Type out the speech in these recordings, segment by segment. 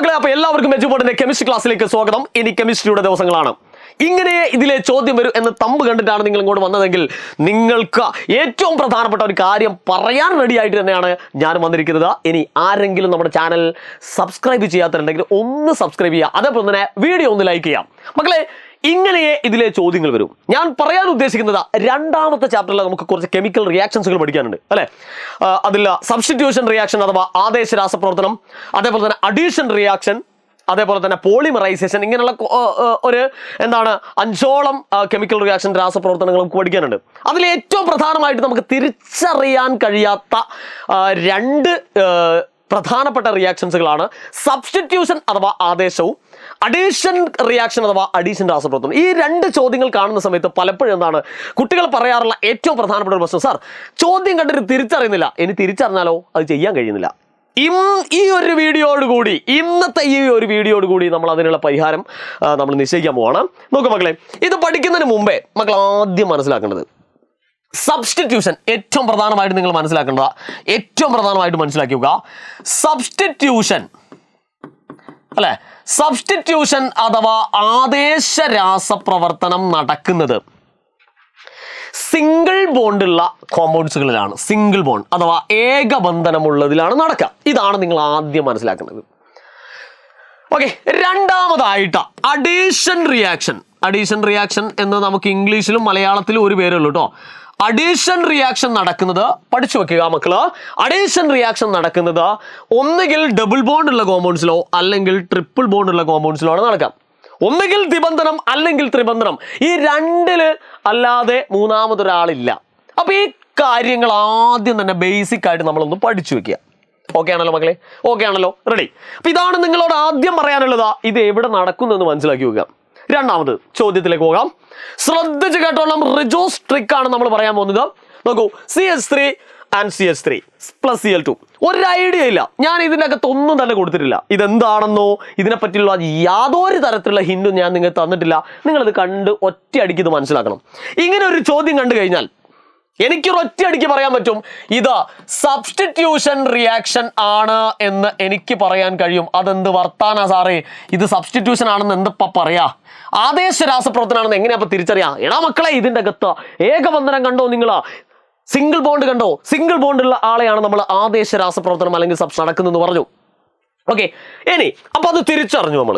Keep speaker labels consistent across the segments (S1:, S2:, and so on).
S1: മക്കളെ, അപ്പോൾ എല്ലാവർക്കും മെജുബോർഡിന്റെ കെമിസ്ട്രി ക്ലാസ്സിലേക്ക് സ്വാഗതം. ഇനി കെമിസ്ട്രിയുടെ ദിവസങ്ങളാണ്. ഇങ്ങനെ ഇതിലെ ചോദ്യം വരും എന്ന് തമ്പ് കണ്ടിട്ടാണ് നിങ്ങൾ ഇങ്ങോട്ട് വന്നതെങ്കിൽ നിങ്ങൾക്ക് ഏറ്റവും പ്രധാനപ്പെട്ട ഒരു കാര്യം പറയാൻ റെഡി ആയിട്ട് തന്നെയാണ് ഞാൻ വന്നിരിക്കുന്നത്. ഇനി ആരെങ്കിലും നമ്മുടെ ചാനൽ സബ്സ്ക്രൈബ് ചെയ്യാത്തുണ്ടെങ്കിൽ ഒന്ന് സബ്സ്ക്രൈബ് ചെയ്യുക, അതേപോലെ തന്നെ വീഡിയോ ഒന്ന് ലൈക്ക് ചെയ്യാം. മക്കളെ, ഇങ്ങനെ ഇതിലെ ചോദ്യങ്ങൾ വരും. ഞാൻ പറയാൻ ഉദ്ദേശിക്കുന്നത് രണ്ടാമത്തെ ചാപ്റ്ററിൽ നമുക്ക് കുറച്ച് കെമിക്കൽ റിയാക്ഷൻസുകൾ പഠിക്കാനുണ്ട് അല്ലേ. അതിൽ സബ്സ്റ്റിറ്റ്യൂഷൻ റിയാക്ഷൻ അഥവാ ആദേശ രാസപ്രവർത്തനം, അതേപോലെ തന്നെ അഡീഷൻ റിയാക്ഷൻ, അതേപോലെ തന്നെ പോളിമറൈസേഷൻ, ഇങ്ങനെയുള്ള ഒരു അഞ്ചോളം കെമിക്കൽ റിയാക്ഷൻ രാസപ്രവർത്തനങ്ങൾ നമുക്ക് പഠിക്കാനുണ്ട്. അതിൽ ഏറ്റവും പ്രധാനമായിട്ട് നമുക്ക് തിരിച്ചറിയാൻ കഴിയാത്ത രണ്ട് പ്രധാനപ്പെട്ട റിയാക്ഷൻസുകളാണ് സബ്സ്റ്റിറ്റ്യൂഷൻ അഥവാ ആദേശവും അഡീഷൻ റിയാക്ഷൻ അഥവാ അഡീഷൻ രാസപ്രവർത്തനം. ഈ രണ്ട് ചോദ്യങ്ങൾ കാണുന്ന സമയത്ത് പലപ്പോഴും കുട്ടികൾ പറയാറുള്ള ഏറ്റവും പ്രധാനപ്പെട്ട ഒരു പ്രശ്നം, സാർ ചോദ്യം കണ്ടിട്ട് തിരിച്ചറിയുന്നില്ല, ഇനി തിരിച്ചറിഞ്ഞാലോ അത് ചെയ്യാൻ കഴിയുന്നില്ല. ഈ ഒരു വീഡിയോയോടുകൂടി, ഇന്നത്തെ ഈ ഒരു വീഡിയോയോടുകൂടി നമ്മൾ അതിനുള്ള പരിഹാരം നമ്മൾ നിശ്ചയിക്കാൻ പോവാണ്. നോക്കൂ മക്കളെ, ഇത് പഠിക്കുന്നതിന് മുമ്പേ മക്കൾ ആദ്യം മനസ്സിലാക്കേണ്ടത് സബ്സ്റ്റിറ്റ്യൂഷൻ ഏറ്റവും പ്രധാനമായിട്ട് നിങ്ങൾ മനസ്സിലാക്കേണ്ടത്, ഏറ്റവും പ്രധാനമായിട്ട് മനസ്സിലാക്കുക. സബ്സ്റ്റിറ്റ്യൂഷൻ അല്ലെ, സബ്സ്റ്റിറ്റ്യൂഷൻ അഥവാ ആദേശ രാസപ്രവർത്തനം നടക്കുന്നത് സിംഗിൾ ബോണ്ടുള്ള കോമ്പൗണ്ട്സുകളിലാണ്. സിംഗിൾ ബോണ്ട് അഥവാ ഏകബന്ധനമുള്ളതിലാണ് നടക്കുക. ഇതാണ് നിങ്ങൾ ആദ്യം മനസ്സിലാക്കേണ്ടത്. ഓക്കെ, രണ്ടാമതായിട്ട് അഡീഷൻ റിയാക്ഷൻ. അഡീഷൻ റിയാക്ഷൻ എന്ന് നമുക്ക് ഇംഗ്ലീഷിലും മലയാളത്തിലും ഒരു പേരുള്ളൂ കേട്ടോ. അഡീഷൻ റിയാക്ഷൻ നടക്കുന്നത് പഠിച്ചു വെക്കുക മക്കള്. അഡീഷൻ റിയാക്ഷൻ നടക്കുന്നത് ഒന്നുകിൽ ഡബിൾ ബോണ്ട് ഉള്ള കോമ്പൗണ്ട്സിലോ അല്ലെങ്കിൽ ട്രിപ്പിൾ ബോണ്ട് ഉള്ള കോമ്പൗണ്ട്സിലോ ആണ് നടക്കുക. ഒന്നുകിൽ ദ്വിബന്ധനം അല്ലെങ്കിൽ ത്രിബന്ധനം, ഈ രണ്ടില് അല്ലാതെ മൂന്നാമതൊരാളില്ല. അപ്പൊ ഈ കാര്യങ്ങൾ ആദ്യം തന്നെ ബേസിക് ആയിട്ട് നമ്മളൊന്ന് പഠിച്ചു വെക്കുക. ഓക്കെ ആണല്ലോ മക്കളെ? ഓക്കെ ആണല്ലോ? റെഡി? അപ്പൊ ഇതാണ് നിങ്ങളോട് ആദ്യം പറയാനുള്ളത്. ഇത് എവിടെ നടക്കുന്നെന്ന് മനസ്സിലാക്കി വെക്കുക. രണ്ടാമത് ചോദ്യത്തിലേക്ക് പോകാം. ശ്രദ്ധിച്ച് കേട്ടോളാം. റിജോസ് ട്രിക്ക് ആണ് നമ്മൾ പറയാൻ പോകുന്നത്. നോക്കൂ, CH3 and CH3 plus Cl2. ഒരു ഐഡിയ ഇല്ല, ഞാൻ ഇതിൻ്റെ അകത്ത് ഒന്നും തന്നെ കൊടുത്തിട്ടില്ല. ഇതെന്താണെന്നോ ഇതിനെപ്പറ്റിയുള്ള യാതൊരു തരത്തിലുള്ള ഹിന്റും ഞാൻ നിങ്ങൾക്ക് തന്നിട്ടില്ല. നിങ്ങളിത് കണ്ട് ഒറ്റയടിക്ക് ഇത് മനസ്സിലാക്കണം. ഇങ്ങനെ ഒരു ചോദ്യം കണ്ടു കഴിഞ്ഞാൽ എനിക്കൊരൊറ്റയടിക്ക് പറയാൻ പറ്റും, ഇത് സബ്സ്റ്റിറ്റ്യൂഷൻ റിയാക്ഷൻ ആണ് എന്ന് എനിക്ക് പറയാൻ കഴിയും. അതെന്ത് വർത്താനാ സാറേ, ഇത് സബ്സ്റ്റിറ്റ്യൂഷൻ ആണെന്ന് എന്തിപ്പ പറയാ? ആദേശ രാസപ്രവർത്തനമാണെന്ന് എങ്ങനെയാ തിരിച്ചറിയാം? എടാ മക്കളെ, ഇതിൻ്റെ അകത്ത് ഏകബന്ധനം കണ്ടോ നിങ്ങൾ? സിംഗിൾ ബോണ്ട് കണ്ടോ? സിംഗിൾ ബോണ്ടുള്ള ആളെയാണ് നമ്മൾ ആദേശ രാസപ്രവർത്തനം അല്ലെങ്കിൽ സബ്സ് നടക്കുന്നതെന്ന് പറഞ്ഞു. ഓക്കെ, ഇനി അപ്പൊ അത് തിരിച്ചറിഞ്ഞു നമ്മൾ.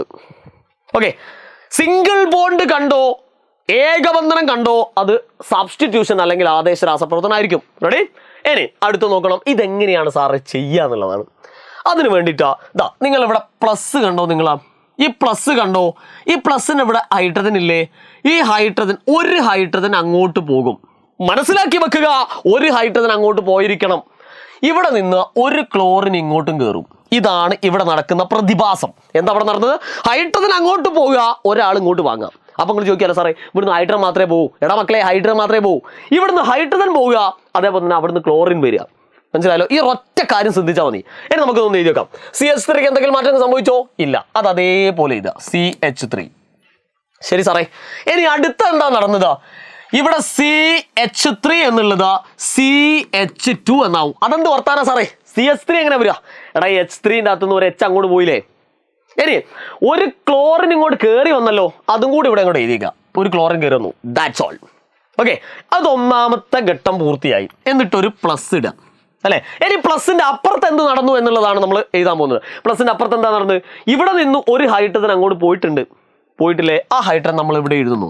S1: ഓക്കെ, സിംഗിൾ ബോണ്ട് കണ്ടോ, ഏകബന്ധനം കണ്ടോ, അത് സബ്സ്റ്റിറ്റ്യൂഷൻ അല്ലെങ്കിൽ ആദേശ രാസപ്രവർത്തനം ആയിരിക്കും. റെഡി? ഇനി അടുത്ത് നോക്കണം, ഇതെങ്ങനെയാണ് സാറ് ചെയ്യുക എന്നുള്ളതാണ്. അതിന് വേണ്ടിയിട്ടാ നിങ്ങൾ ഇവിടെ പ്ലസ് കണ്ടോ? ഈ പ്ലസ് കണ്ടോ? ഈ പ്ലസിന് ഇവിടെ ഹൈഡ്രജൻ ഇല്ലേ? ഈ ഹൈഡ്രജൻ, ഒരു ഹൈഡ്രജൻ അങ്ങോട്ട് പോകും. മനസ്സിലാക്കി വെക്കുക, ഒരു ഹൈഡ്രജൻ അങ്ങോട്ട് പോയിരിക്കണം. ഇവിടെ നിന്ന് ഒരു ക്ലോറിൻ ഇങ്ങോട്ടും കയറും. ഇതാണ് ഇവിടെ നടക്കുന്ന പ്രതിഭാസം. എന്താ അവിടെ നടന്നത്? ഹൈഡ്രജൻ അങ്ങോട്ട് പോവുക, ഒരാൾ ഇങ്ങോട്ട് വാങ്ങാം. അപ്പൊ നിങ്ങൾ ചോദിക്കാലോ, സാറേ ഇവിടുന്ന് ഹൈഡ്രജൻ മാത്രമേ പോകൂ? എടാ മക്കളെ, ഹൈഡ്രജൻ മാത്രമേ പോകൂ. ഇവിടുന്ന് ഹൈഡ്രജൻ പോവുക, അതേപോലെ തന്നെ അവിടുന്ന് ക്ലോറിൻ വരിക. മനസ്സിലായല്ലോ? ഈ ഒറ്റ കാര്യം ശ്രദ്ധിച്ചാൽ മതി. ഇനി നമുക്ക് ഒന്ന് എഴുതി വെക്കാം. CH3 എന്തെങ്കിലും മാറ്റം സംഭവിച്ചോ? ഇല്ല, അത് അതേപോലെ എഴുതുക, CH3. ശരി സാറേ. ഇനി അടുത്ത എന്താ നടന്നത്? ഇവിടെ CH3 എന്നുള്ളത് CH2 എന്നാവും. അതെന്ത് വർത്താനാ സാറേ? CH3 എങ്ങനെ വരിക? എടാ, H3ൻ്റെ അകത്തുനിന്ന് ഒരു H അങ്ങോട്ട് പോയില്ലേ? ഇനി ഒരു ക്ലോറിൻ ഇങ്ങോട്ട് കയറി വന്നല്ലോ, അതും കൂടി ഇവിടെ ഇങ്ങോട്ട് എഴുതിയേക്കാം. ഒരു ക്ലോറിൻ കയറി വന്നു, ദാറ്റ്സ് ഓൾ. ഓക്കെ, അത് ഒന്നാമത്തെ ഘട്ടം പൂർത്തിയായി. എന്നിട്ടൊരു പ്ലസ് ഇടുക അല്ലെ. ഇനി പ്ലസിന്റെ അപ്പുറത്ത് എന്ത് നടന്നു എന്നുള്ളതാണ് നമ്മൾ എഴുതാൻ പോകുന്നത്. പ്ലസിന്റെ അപ്പുറത്ത് എന്താ നടന്നത്? ഇവിടെ നിന്ന് ഒരു ഹൈഡ്രജൻ അങ്ങോട്ട് പോയിട്ടില്ലേ? ആ ഹൈഡ്രജൻ നമ്മൾ ഇവിടെ എഴുതുന്നു.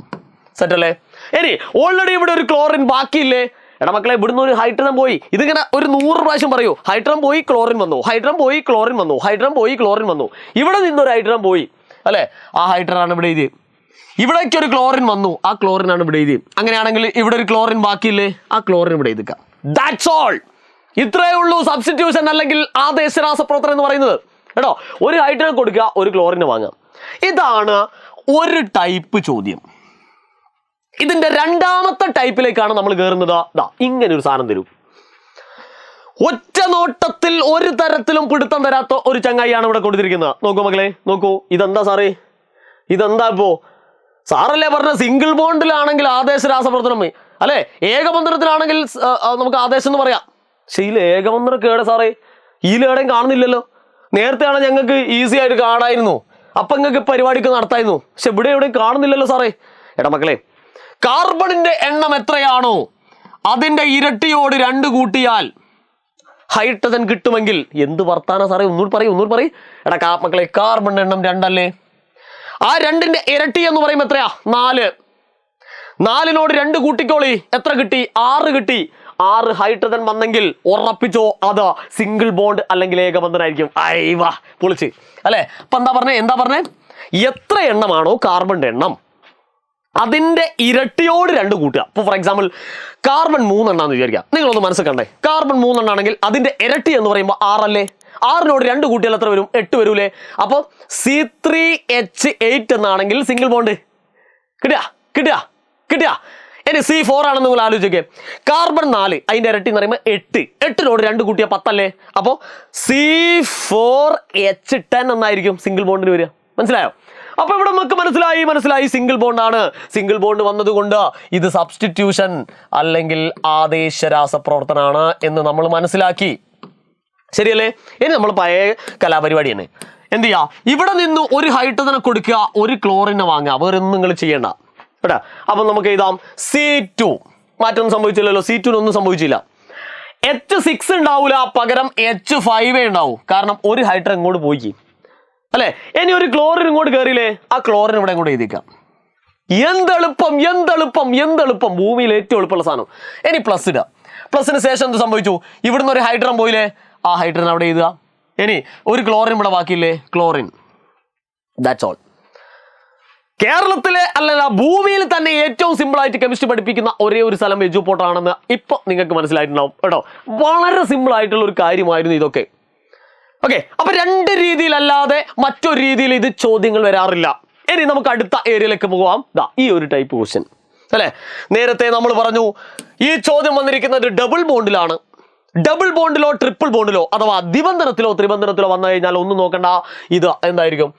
S1: സെറ്റ് അല്ലേ? ഇനി ഓൾറെഡി ഇവിടെ ഒരു ക്ലോറിൻ ബാക്കിയില്ലേ? എടാ മക്കളെ, ഇവിടുന്ന് ഒരു ഹൈഡ്രജൻ പോയി. ഇതിങ്ങനെ ഒരു 100 പ്രാവശ്യം പറയൂ. ഹൈഡ്രജൻ പോയി, ക്ലോറിൻ വന്നു, ഹൈഡ്രജൻ പോയി, ക്ലോറിൻ വന്നു, ഹൈഡ്രജൻ പോയി, ക്ലോറിൻ വന്നു. ഇവിടെ നിന്നൊരു ഹൈഡ്രജൻ പോയി അല്ലെ, ആ ഹൈഡ്രജൻ ആണ് ഇവിടെ എഴുതി. ഇവിടേക്ക് ഒരു ക്ലോറിൻ വന്നു, ആ ക്ലോറിൻ ആണ് ഇവിടെ എഴുതി. അങ്ങനെയാണെങ്കിൽ ഇവിടെ ഒരു ക്ലോറിൻ ബാക്കിയില്ലേ? ആ ക്ലോറിൻ ഇവിടെ എഴുതിക്കാം. That's all. ഇത്രയേ ഉള്ളൂ സബ്സ്റ്റിറ്റ്യൂഷൻ അല്ലെങ്കിൽ ആദേശ രാസപ്രവർത്തനം എന്ന് പറയുന്നത് കേട്ടോ. ഒരു ഹൈഡ്രജൻ കൊടുക്കുക, ഒരു ക്ലോറിനെ വാങ്ങാം. ഇതാണ് ഒരു ടൈപ്പ് ചോദ്യം. ഇതിന്റെ രണ്ടാമത്തെ ടൈപ്പിലേക്കാണ് നമ്മൾ കയറുന്നത്. ഇങ്ങനെ ഒരു സാധനം തരും. ഒറ്റ നോട്ടത്തിൽ ഒരു തരത്തിലും പിടുത്തം തരാത്ത ഒരു ചങ്ങായിയാണ് ഇവിടെ കൊടുത്തിരിക്കുന്നത്. നോക്കൂ മക്കളെ, നോക്കൂ. ഇതെന്താ സാറേ? ഇതെന്താ ഇപ്പോ? സാറല്ലേ പറഞ്ഞ സിംഗിൾ ബോണ്ടിലാണെങ്കിൽ ആദേശ രാസപ്രവർത്തനം അല്ലെ, ഏകബന്ധനത്തിലാണെങ്കിൽ നമുക്ക് ആദേശം എന്ന് പറയാം. പക്ഷെ ഇതിൽ ഏകബന്ധനം കേടെ സാറേ, ഇതിലെവിടെയും കാണുന്നില്ലല്ലോ. നേരത്തെയാണ് ഞങ്ങൾക്ക് ഈസി ആയിട്ട് കാണായിരുന്നു, അപ്പം നിങ്ങൾക്ക് പരിപാടിക്ക് നടത്തായിരുന്നു. പക്ഷെ ഇവിടെ എവിടെയും കാണുന്നില്ലല്ലോ സാറേ. എടാ മക്കളെ, കാർബണിന്റെ എണ്ണം എത്രയാണോ അതിന്റെ ഇരട്ടിയോട് 2 കൂട്ടിയാൽ ഹൈഡ്രജൻ കിട്ടുമെങ്കിൽ എന്ത് വർത്താനം സാറേ? ഒന്നുകൂടി പറയും. എടാ മക്കളെ, കാർബണിന്റെ എണ്ണം 2 അല്ലേ? ആ 2ന്റെ ഇരട്ടി എന്ന് പറയുമ്പോൾ എത്രയാ? 4. 4നോട് 2 കൂട്ടിക്കോളി, എത്ര കിട്ടി? 6 കിട്ടി. 6 ഹൈഡ്രജൻ വന്നെങ്കിൽ ഉറപ്പിച്ചോ അത് സിംഗിൾ ബോണ്ട് അല്ലെങ്കിൽ ഏകബന്ധനായിരിക്കും. അയ്യവാ, പൊളിച്ച് അല്ലെ? അപ്പൊ എന്താ പറഞ്ഞേ? എത്ര എണ്ണമാണോ കാർബണിന്റെ എണ്ണം അതിന്റെ ഇരട്ടിയോട് 2 കൂട്ടുക. ഇപ്പോൾ ഫോർ എക്സാമ്പിൾ കാർബൺ 3 എണ്ണാന്ന് വിചാരിക്കാം. നിങ്ങളൊന്ന് മനസ്സിൽ കണ്ടേ, കാർബൺ 3 എണ്ണാണെങ്കിൽ അതിന്റെ ഇരട്ടി എന്ന് പറയുമ്പോൾ 6 അല്ലേ? 6നോട് 2 കൂട്ടിയാൽ എത്ര വരും? 8 വരൂലേ? അപ്പോൾ C3H8 എന്നാണെങ്കിൽ സിംഗിൾ ബോണ്ട് കിട്ടുക. ഇനി C4 ആണെന്ന് നിങ്ങൾ ആലോചിക്കേ. കാർബൺ 4 അതിന്റെ ഇരട്ടി എന്ന് പറയുമ്പോൾ 8. 8നോട് 2 കൂട്ടിയാൽ 10 അല്ലേ? അപ്പോൾ C4H10 എന്നായിരിക്കും സിംഗിൾ ബോണ്ടിന് വരിക. മനസ്സിലായോ? അപ്പൊ ഇവിടെ നമുക്ക് മനസ്സിലായി സിംഗിൾ ബോണ്ട് ആണ്. സിംഗിൾ ബോണ്ട് വന്നതുകൊണ്ട് ഇത് സബ്സ്റ്റിറ്റ്യൂഷൻ അല്ലെങ്കിൽ ആദേശ രാസപ്രവർത്തനമാണ് എന്ന് നമ്മൾ മനസ്സിലാക്കി. ശരിയല്ലേ? ഇനി നമ്മൾ പഴയ കലാപരിപാടി തന്നെ എന്ത് ചെയ്യാ? ഇവിടെ നിന്ന് ഒരു ഹൈഡ്രജനെ കൊടുക്കുക, ഒരു ക്ലോറിനെ വാങ്ങുക. വേറൊന്നും നിങ്ങൾ ചെയ്യണ്ട കേട്ടാ. അപ്പൊ നമുക്ക് എഴുതാം C2. മാറ്റൊന്നും സംഭവിച്ചില്ലല്ലോ, C2 ഒന്നും സംഭവിച്ചില്ല. H6 ഉണ്ടാവൂല, പകരം H5 ഉണ്ടാവും. കാരണം ഒരു ഹൈഡ്രജൻ ഇങ്ങോട്ട് പോയി അല്ലെ? ഇനി ഒരു ക്ലോറിൻ ഇങ്ങോട്ട് കയറിയില്ലേ, ആ ക്ലോറിൻ ഇവിടെ ഇങ്ങോട്ട് എഴുതിക്കാം. എന്തെളുപ്പം, ഭൂമിയിൽ ഏറ്റവും എളുപ്പമുള്ള സാധനം. ഇനി പ്ലസ് ഇടുക. പ്ലസിന് ശേഷം എന്ത് സംഭവിച്ചു? ഇവിടുന്ന് ഒരു ഹൈഡ്രജൻ പോയില്ലേ, ആ ഹൈഡ്രജൻ അവിടെ എഴുതുക. ഇനി ഒരു ക്ലോറിൻ ഇവിടെ ബാക്കിയില്ലേ, ക്ലോറിൻ. That's all. കേരളത്തിലെ അല്ലല്ല ഭൂമിയിൽ തന്നെ ഏറ്റവും സിമ്പിൾ ആയിട്ട് കെമിസ്ട്രി പഠിപ്പിക്കുന്ന ഒരേ ഒരു സ്ഥലം എജുപോർട്ട് ആണെന്ന് ഇപ്പൊ നിങ്ങൾക്ക് മനസ്സിലായിട്ടുണ്ടാവും കേട്ടോ. വളരെ സിമ്പിൾ ആയിട്ടുള്ള ഒരു കാര്യമായിരുന്നു ഇതൊക്കെ. ഓക്കെ, അപ്പൊ 2 രീതിയിലല്ലാതെ മറ്റൊരു രീതിയിൽ ഇത് ചോദ്യങ്ങൾ വരാറില്ല. ഇനി നമുക്ക് അടുത്ത ഏരിയയിലേക്ക് പോകാം. ഈ ഒരു ടൈപ്പ് ക്വസ്റ്റ്യൻ അല്ലെ? നേരത്തെ നമ്മൾ പറഞ്ഞു ഈ ചോദ്യം വന്നിരിക്കുന്നത് ഡബിൾ ബോണ്ടിലാണ്. ഡബിൾ ബോണ്ടിലോ ട്രിപ്പിൾ ബോണ്ടിലോ അഥവാ ദ്വിബന്ധനത്തിലോ ത്രിബന്ധനത്തിലോ വന്നു കഴിഞ്ഞാൽ ഒന്നും നോക്കണ്ട, ഇത് എന്തായിരിക്കും?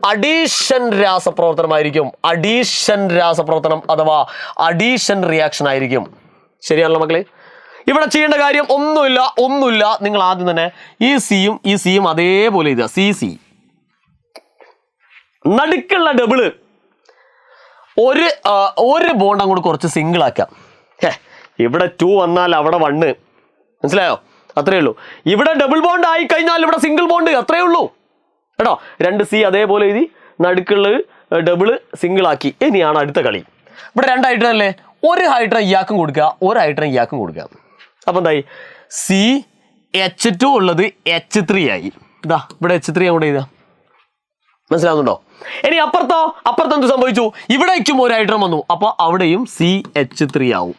S1: അഡീഷൻ രാസപ്രവർത്തനമായിരിക്കും. അഡീഷൻ രാസപ്രവർത്തനം അഥവാ അഡീഷൻ റിയാക്ഷൻ ആയിരിക്കും. ശരിയാണല്ലോ മക്കളെ? ഇവിടെ ചെയ്യേണ്ട കാര്യം ഒന്നുമില്ല. നിങ്ങൾ ആദ്യം തന്നെ ഈ സിയും അതേപോലെ ഇതാ CC. നടുക്കുള്ള ഡബിള് ഒരു ബോണ്ട് അങ്ങോട്ട് കുറച്ച് സിംഗിൾ ആക്കാം. ഇവിടെ 2 വന്നാൽ അവിടെ 1. മനസ്സിലായോ? അത്രേ ഉള്ളൂ. ഇവിടെ ഡബിൾ ബോണ്ട് ആയി കഴിഞ്ഞാൽ ഇവിടെ സിംഗിൾ ബോണ്ട്. അത്രേ ഉള്ളൂ കേട്ടോ. 2 C അതേപോലെ എഴുതി, നടുക്കുള്ളത് ഡബിള് സിംഗിൾ ആക്കി. ഇനിയാണ് അടുത്ത കളി. ഇവിടെ 2 ഹൈഡ്രജൻ അല്ലേ, ഒരു ഹൈഡ്രജൻ ഇയാൾക്കും കൊടുക്കുക, ഒരു ഹൈഡ്രജൻ ഇയാൾക്കും കൊടുക്കുക. അപ്പൊ എന്തായി? CH2 ഉള്ളത് H3 ആയി. ഇതാ ഇവിടെ H3 അങ്ങോട്ട് എഴുതാം. മനസ്സിലാവുന്നുണ്ടോ? ഇനി അപ്പുറത്ത് എന്ത് സംഭവിച്ചു? ഇവിടേക്കും ഒരു ഹൈഡ്രജൻ വന്നു, അപ്പൊ അവിടെയും CH3 ആവും.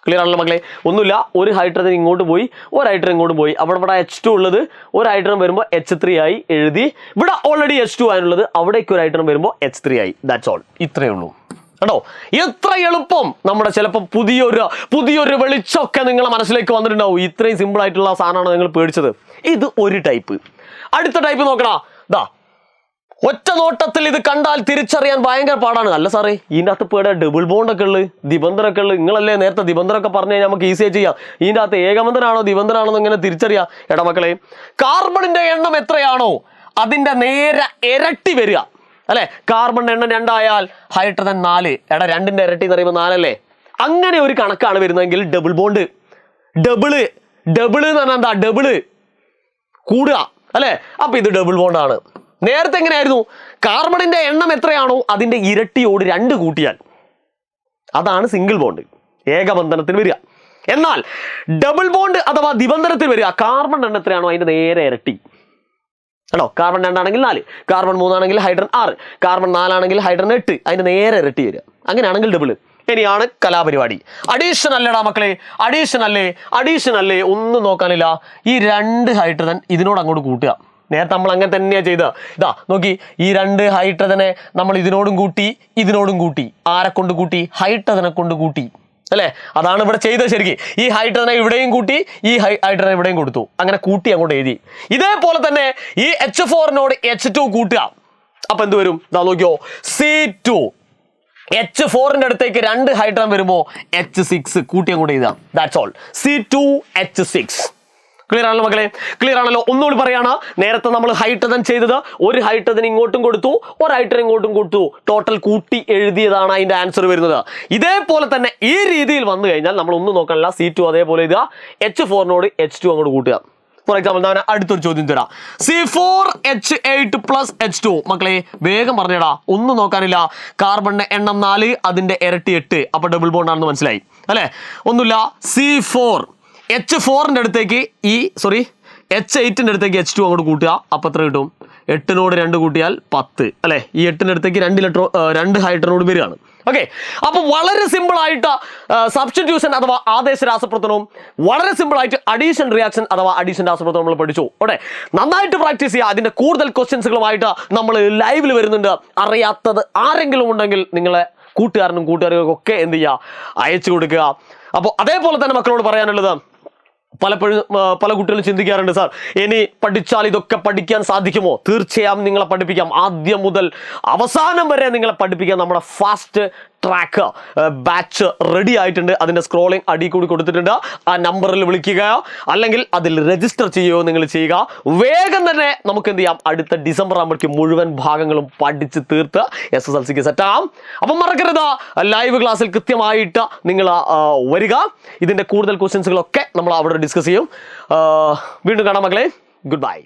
S1: ക്ലിയർ ആണല്ലോ മക്കളെ? ഒന്നുമില്ല, ഒരു ഹൈഡ്രജൻ ഇങ്ങോട്ട് പോയി, ഒരു ഹൈഡ്രജൻ ഇങ്ങോട്ട് പോയി. അവിടെ H2 ഉള്ളത് ഒരു ഹൈഡ്രജൻ വരുമ്പോൾ H3 ആയി എഴുതി. ഇവിടെ ഓൾറെഡി H2 ആണുള്ളത്, അവിടേക്ക് ഒരു ഹൈഡ്രജൻ വരുമ്പോൾ H3 ആയി. That's all. ഇത്രയേ ഉള്ളൂ കേട്ടോ. എത്ര എളുപ്പം! നമ്മുടെ ചിലപ്പോൾ പുതിയൊരു വെളിച്ചമൊക്കെ നിങ്ങളെ മനസ്സിലേക്ക് വന്നിട്ടുണ്ടാവും. ഇത്രയും സിമ്പിൾ ആയിട്ടുള്ള സാധനമാണ് നിങ്ങൾ പേടിച്ചത്. ഇത് ഒരു ടൈപ്പ്. അടുത്ത ടൈപ്പ് നോക്കടാ. ഒറ്റ നോട്ടത്തിൽ ഇത് കണ്ടാൽ തിരിച്ചറിയാൻ ഭയങ്കര പാടാണ്. അല്ല സാറേ, ഇതിൻ്റെ അകത്ത് പേടെ ഡബിൾ ബോണ്ടൊക്കെ ഉള്ളത്, ദിബന്ധനൊക്കെ ഉള്ളത്. നിങ്ങളല്ലേ നേരത്തെ ദിബന്ധനൊക്കെ പറഞ്ഞു കഴിഞ്ഞാൽ നമുക്ക് ഈസിയായി ചെയ്യാം. ഇതിൻ്റെ അകത്ത് ഏകബന്ധനാണോ ദിബന്ധനാണോ എന്ന് ഇങ്ങനെ തിരിച്ചറിയാം. എടാ മക്കളെ, കാർബണിന്റെ എണ്ണം എത്രയാണോ അതിന്റെ നേരെ ഇരട്ടി വരിക അല്ലെ? കാർബണിന്റെ എണ്ണം 2 ആയാൽ ഹൈഡ്രജൻ 4. എടാ 2ന്റെ ഇരട്ടി എന്ന് പറയുമ്പോൾ 4 അല്ലേ? അങ്ങനെ ഒരു കണക്കാണ് വരുന്നതെങ്കിൽ ഡബിൾ ബോണ്ട്. ഡബിള് എന്ന് പറഞ്ഞാൽ എന്താ? ഡബിള് കൂടുക അല്ലെ? അപ്പൊ ഇത് ഡബിൾ ബോണ്ടാണ്. നേരത്തെ എങ്ങനെയായിരുന്നു? കാർബണിന്റെ എണ്ണം എത്രയാണോ അതിന്റെ ഇരട്ടിയോട് 2 കൂട്ടിയാൽ അതാണ് സിംഗിൾ ബോണ്ട്, ഏകബന്ധനത്തിന് വരിക. എന്നാൽ ഡബിൾ ബോണ്ട് അഥവാ ദ്വിബന്ധനത്തിൽ വരിക കാർബൺ എണ്ണം എത്രയാണോ അതിന്റെ നേരെ ഇരട്ടി. കേട്ടോ, കാർബൺ 2 ആണെങ്കിൽ 4, കാർബൺ 3 ആണെങ്കിൽ ഹൈഡ്രജൻ 6, കാർബൺ 4 ആണെങ്കിൽ ഹൈഡ്രജൻ 8, അതിന്റെ നേരെ ഇരട്ടി വരിക. അങ്ങനെയാണെങ്കിൽ ഡബിൾ. ഇനിയാണ് കലാപരിപാടി. അഡീഷൻ അല്ലേടാ മക്കളെ, അഡീഷൻ അല്ലേ, ഒന്നും നോക്കാനില്ല. ഈ 2 ഹൈഡ്രജൻ ഇതിനോട് അങ്ങോട്ട് കൂട്ടുക. നേരത്തെ നമ്മൾ അങ്ങനെ തന്നെയാണ് ചെയ്തത്. ഇതാ നോക്കി, ഈ 2 ഹൈഡ്രജനെ നമ്മൾ ഇതിനോടും കൂട്ടി. ആരെ കൊണ്ട് കൂട്ടി? ഹൈഡ്രജനെ കൊണ്ട് കൂട്ടി അല്ലെ? അതാണ് ഇവിടെ ചെയ്തത്. ശരിക്കും ഈ ഹൈഡ്രജനെ ഇവിടെയും കൂട്ടി, ഈ ഹൈഡ്രജനെ ഇവിടെയും കൊടുത്തു. അങ്ങനെ കൂട്ടി അങ്ങോട്ട് എഴുതി. ഇതേപോലെ തന്നെ ഈ H4നോട് H2 കൂട്ടുക. അപ്പൊ എന്ത് വരും? ഇതാ നോക്കിയോ, C2. H4ന്റെ അടുത്തേക്ക് 2 ഹൈഡ്രജൻ വരുമ്പോ H6 കൂട്ടി അങ്ങോട്ട് എഴുതാം. That's all. C2H6. ക്ലിയർ ആണല്ലോ മക്കളെ? ക്ലിയർ ആണല്ലോ? ഒന്നുകൂടി പറയാണ്, നേരത്തെ നമ്മൾ ഹൈഡ്രജൻ ചെയ്തത് ഒരു ഹൈഡ്രജൻ ഇങ്ങോട്ടും കൊടുത്തു, ഒരു ഹൈഡ്രജൻ ഇങ്ങോട്ടും കൊടുത്തു, ടോട്ടൽ കൂട്ടി എഴുതിയതാണ് അതിന്റെ ആൻസർ വരുന്നത്. ഇതേപോലെ തന്നെ ഈ രീതിയിൽ വന്നു കഴിഞ്ഞാൽ നമ്മൾ ഒന്നും നോക്കാനില്ല, C2 അതേപോലെ എഴുതുക, H4 H2 അങ്ങോട്ട് കൂട്ടുക. ഫോർ എക്സാമ്പിൾ ഞാൻ അടുത്തൊരു ചോദ്യം തരാം. C4H8 + H2. മക്കളെ വേഗം പറഞ്ഞേടാ, ഒന്നും നോക്കാനില്ല. കാർബണിന്റെ എണ്ണം 4, അതിന്റെ ഇരട്ടി 8, അപ്പൊ ഡബിൾ ബോണ്ട് ആണെന്ന് മനസ്സിലായി അല്ലെ? ഒന്നുമില്ല, C4 H4ന്റെ അടുത്തേക്ക് H8ന്റെ അടുത്തേക്ക് H2 അങ്ങോട്ട് കൂട്ടുക, അപ്പൊ എത്ര കിട്ടും? 8 2 കൂട്ടിയാൽ 10 അല്ലെ? ഈ 8ന്റെ അടുത്തേക്ക് 2 ഹൈഡ്രജനോട് വരികയാണ്. ഓക്കെ, അപ്പൊ വളരെ സിമ്പിൾ ആയിട്ട് സബ്സ്റ്റിറ്റ്യൂഷൻ അഥവാ ആദേശ രാസപ്രവർത്തനവും വളരെ സിമ്പിൾ ആയിട്ട് അഡീഷൻ റിയാക്ഷൻ അഥവാ അഡീഷൻ രാസപ്രവർത്തനം നമ്മൾ പഠിച്ചു. ഓക്കെ, നന്നായിട്ട് പ്രാക്ടീസ് ചെയ്യുക. അതിന്റെ കൂടുതൽ ക്വസ്റ്റ്യൻസുകളുമായിട്ട് നമ്മൾ ലൈവിൽ വരുന്നുണ്ട്. അറിയാത്തത് ആരെങ്കിലും ഉണ്ടെങ്കിൽ നിങ്ങളെ കൂട്ടുകാർക്കും ഒക്കെ എന്ത് ചെയ്യുക, അയച്ചു കൊടുക്കുക. അപ്പോൾ അതേപോലെ തന്നെ മക്കളോട് പറയാനുള്ളത്, പലപ്പോഴും പല കുട്ടികളും ചിന്തിക്കാറുണ്ട്, സാർ ഇനി പഠിച്ചാൽ ഇതൊക്കെ പഠിക്കാൻ സാധിക്കുമോ? തീർച്ചയായും നിങ്ങളെ പഠിപ്പിക്കാം. ആദ്യം മുതൽ അവസാനം വരെ നിങ്ങളെ പഠിപ്പിക്കാൻ നമ്മുടെ ഫാസ്റ്റ് ട്രാക്ക് ബാച്ച് റെഡി ആയിട്ടുണ്ട്. അതിൻ്റെ സ്ക്രോളിംഗ് അടി കൂടി കൊടുത്തിട്ടുണ്ട്. ആ നമ്പറിൽ വിളിക്കുക, അല്ലെങ്കിൽ അതിൽ രജിസ്റ്റർ ചെയ്യുകയോ നിങ്ങൾ ചെയ്യുക. വേഗം തന്നെ നമുക്ക് എന്ത് ചെയ്യാം, അടുത്ത ഡിസംബർ ആകുമ്പോഴേക്കും മുഴുവൻ ഭാഗങ്ങളും പഠിച്ച് തീർത്ത് SSLCക്ക് സെറ്റാം. അപ്പം മറക്കരുത്, ലൈവ് ക്ലാസ്സിൽ കൃത്യമായിട്ട് നിങ്ങൾ വരിക. ഇതിൻ്റെ കൂടുതൽ ക്വസ്റ്റ്യൻസുകളൊക്കെ നമ്മൾ അവിടെ ഡിസ്കസ് ചെയ്യും. വീണ്ടും കാണാം മക്കളെ. Good bye.